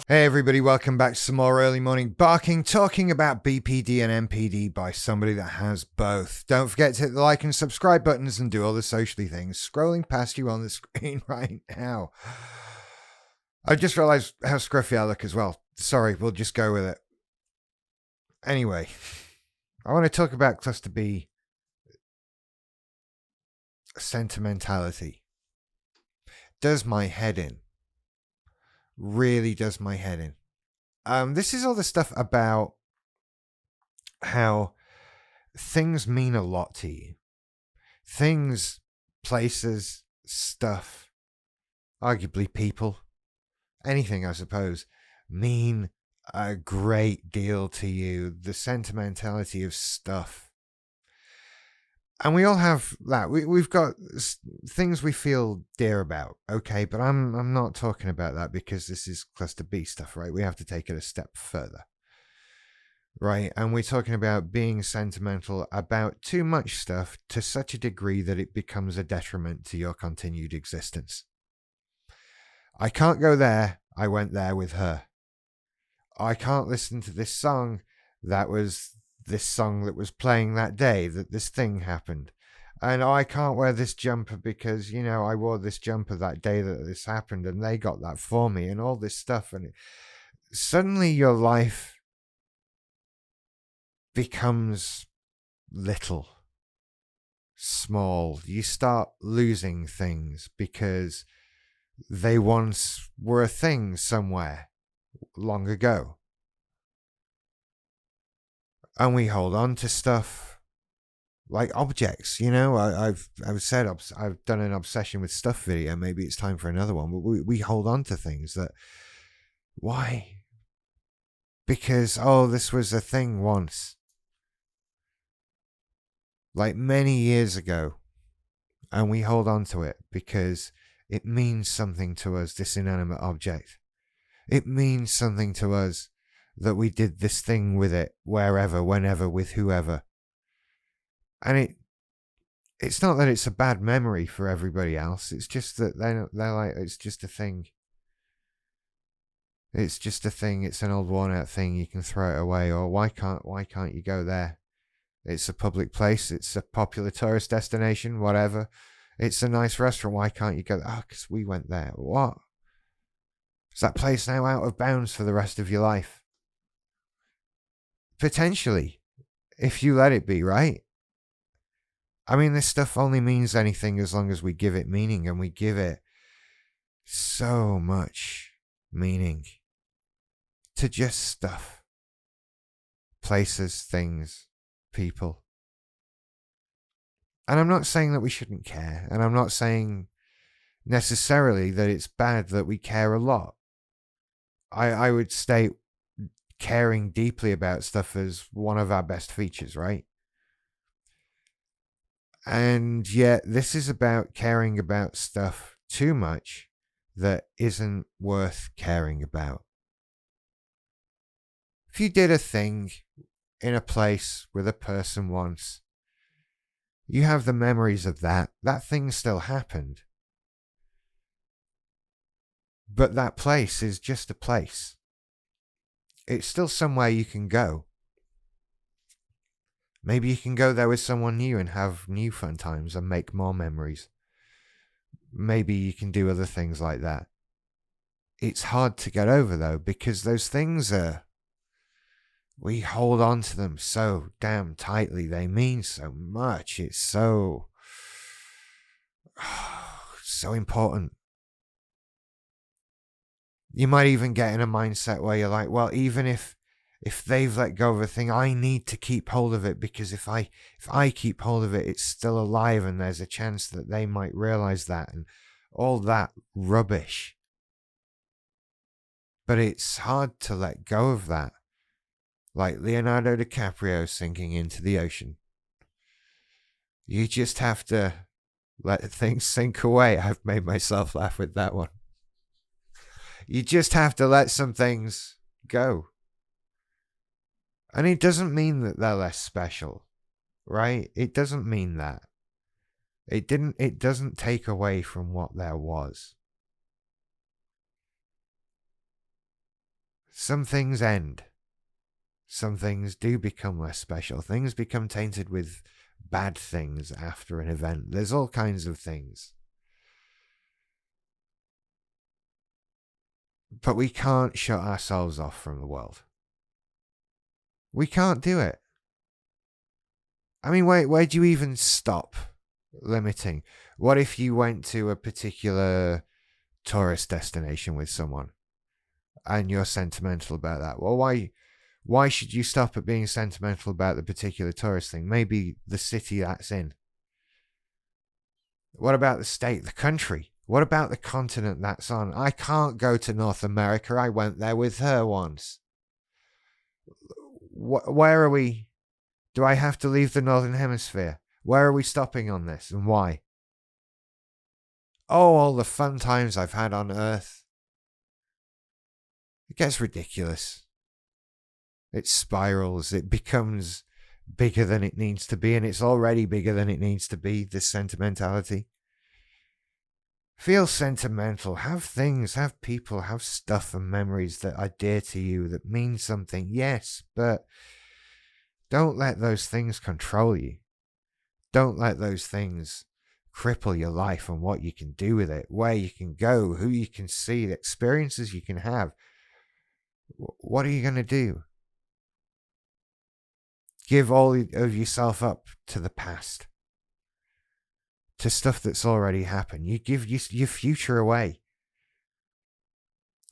Hey everybody, welcome back to some more early morning barking, talking about BPD and MPD by somebody that has both. Don't forget to hit the like and subscribe buttons and do all the socially things scrolling past you on the screen right now. I just realized how scruffy I look as well. Sorry, we'll just go with it. Anyway, I want to talk about Cluster B Sentimentality. Does my head in. Really does my head in. This is all the stuff about how things mean a lot to you. Things, places, stuff, arguably people, anything, I suppose, mean a great deal to you. The sentimentality of stuff. And we all have that. We've got things we feel dear about, okay? But I'm not talking about that because this is Cluster B stuff, right? We have to take it a step further, right? And we're talking about being sentimental about too much stuff to such a degree that it becomes a detriment to your continued existence. I can't go there. I went there with her. I can't listen to this song. That was this song that was playing that day that this thing happened. And I can't wear this jumper because, I wore this jumper that day that this happened and they got that for me and all this stuff. And suddenly your life becomes little, small. You start losing things because they once were a thing somewhere long ago. And we hold on to stuff like objects, I've said I've done an obsession with stuff video. Maybe it's time for another one. But we hold on to things that, why? Because, this was a thing once. Like many years ago. And we hold on to it because it means something to us, this inanimate object. It means something to us that we did this thing with it, wherever, whenever, with whoever. And it's not that it's a bad memory for everybody else. It's just that they're like, it's just a thing. It's just a thing. It's an old worn out thing. You can throw it away. Or why can't you go there? It's a public place. It's a popular tourist destination, whatever. It's a nice restaurant. Why can't you go there? Oh, because we went there. What? Is that place now out of bounds for the rest of your life? Potentially, if you let it be, right? I mean, this stuff only means anything as long as we give it meaning, and we give it so much meaning to just stuff, places, things, people. And I'm not saying that we shouldn't care, and I'm not saying necessarily that it's bad that we care a lot. I would state caring deeply about stuff as one of our best features, right? And yet this is about caring about stuff too much that isn't worth caring about. If you did a thing in a place with a person once, you have the memories of that. That thing still happened. But that place is just a place. It's still somewhere you can go. Maybe you can go there with someone new and have new fun times and make more memories. Maybe you can do other things like that. It's hard to get over though, because those things we hold on to them so damn tightly. They mean so much. It's so important. You might even get in a mindset where you're like, well, even if they've let go of a thing, I need to keep hold of it, because if I keep hold of it, it's still alive and there's a chance that they might realize that, and all that rubbish. But it's hard to let go of that. Like Leonardo DiCaprio sinking into the ocean. You just have to let things sink away. I've made myself laugh with that one. You just have to let some things go. And it doesn't mean that they're less special, right? It doesn't mean that. It doesn't take away from what there was. Some things end. Some things do become less special. Things become tainted with bad things after an event. There's all kinds of things. But we can't shut ourselves off from the world. We can't do it. I mean, where do you even stop limiting? What if you went to a particular tourist destination with someone and you're sentimental about that? Well, why should you stop at being sentimental about the particular tourist thing? Maybe the city that's in. What about the state, the country? What about the continent that's on? I can't go to North America. I went there with her once. Where are we? Do I have to leave the Northern Hemisphere? Where are we stopping on this and why? Oh, all the fun times I've had on Earth. It gets ridiculous. It spirals. It becomes bigger than it needs to be, and it's already bigger than it needs to be, this sentimentality. Feel sentimental. Have things, have people, have stuff and memories that are dear to you, that mean something. Yes, but don't let those things control you. Don't let those things cripple your life and what you can do with it, where you can go, who you can see, the experiences you can have. What are you going to do? Give all of yourself up to the past, to stuff that's already happened. You give your future away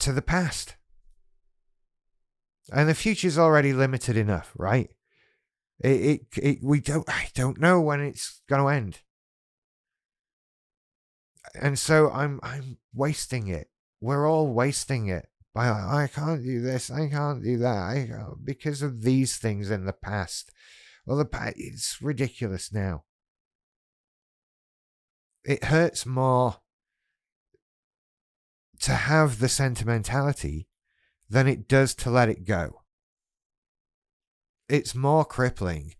to the past. And the future's already limited enough, right? I don't know when it's going to end. And so I'm wasting it. We're all wasting it. I can't do this, I can't do that, because of these things in the past. Well, it's ridiculous now. It hurts more to have the sentimentality than it does to let it go. It's more crippling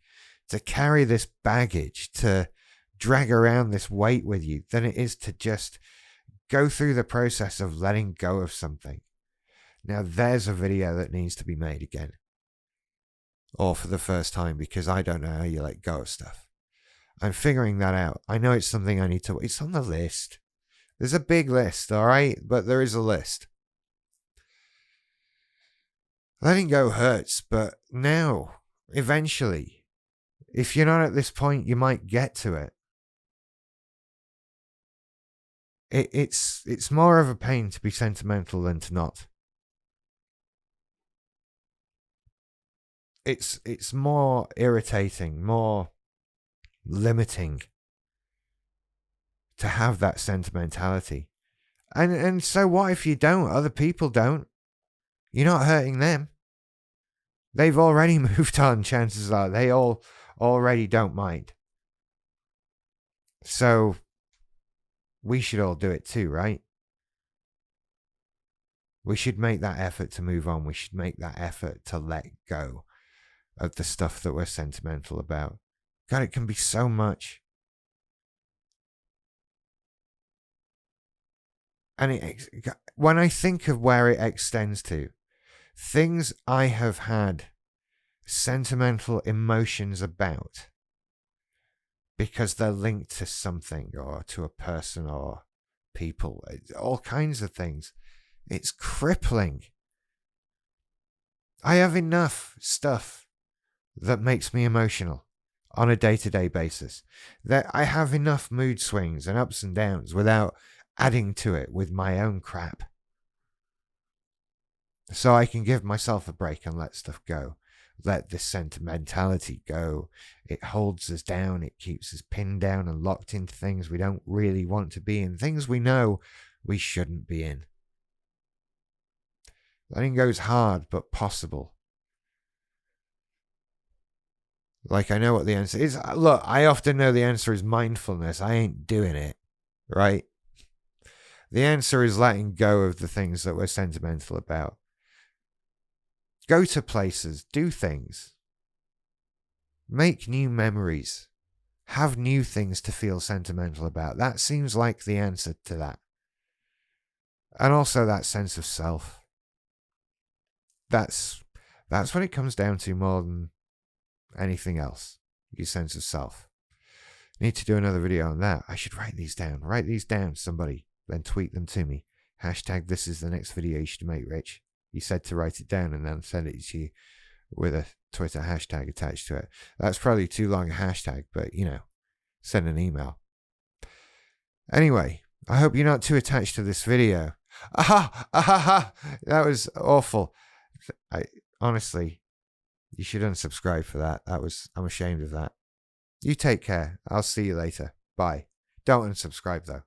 to carry this baggage, to drag around this weight with you, than it is to just go through the process of letting go of something. Now, there's a video that needs to be made again. Or for the first time, because I don't know how you let go of stuff. I'm figuring that out. I know it's something I need to... It's on the list. There's a big list, alright? But there is a list. Letting go hurts, but now, eventually, if you're not at this point, you might get to it. It's more of a pain to be sentimental than to not. It's more irritating, more limiting to have that sentimentality. And so what if you don't? Other people don't. You're not hurting them. They've already moved on, chances are. They all already don't mind. So we should all do it too, right? We should make that effort to move on. We should make that effort to let go of the stuff that we're sentimental about. God, it can be so much. And when I think of where it extends to, things I have had sentimental emotions about because they're linked to something or to a person or people, all kinds of things. It's crippling. I have enough stuff that makes me emotional on a day-to-day basis, that I have enough mood swings and ups and downs without adding to it with my own crap. So I can give myself a break and let stuff go. Let this sentimentality go. It holds us down. It keeps us pinned down and locked into things we don't really want to be in, things we know we shouldn't be in. Letting go is hard, but possible. Like, I know what the answer is. Look, I often know the answer is mindfulness. I ain't doing it, right? The answer is letting go of the things that we're sentimental about. Go to places, do things. Make new memories. Have new things to feel sentimental about. That seems like the answer to that. And also that sense of self. That's what it comes down to more than anything else. Your sense of self. Need to do another video on that. I should write these down. Write these down, somebody. Then tweet them to me. Hashtag this is the next video you should make, Rich. You said to write it down and then send it to you with a Twitter hashtag attached to it. That's probably too long a hashtag, but you know, send an email. Anyway, I hope you're not too attached to this video. That was awful. Honestly, you should unsubscribe for that. I'm ashamed of that. You take care. I'll see you later. Bye. Don't unsubscribe though.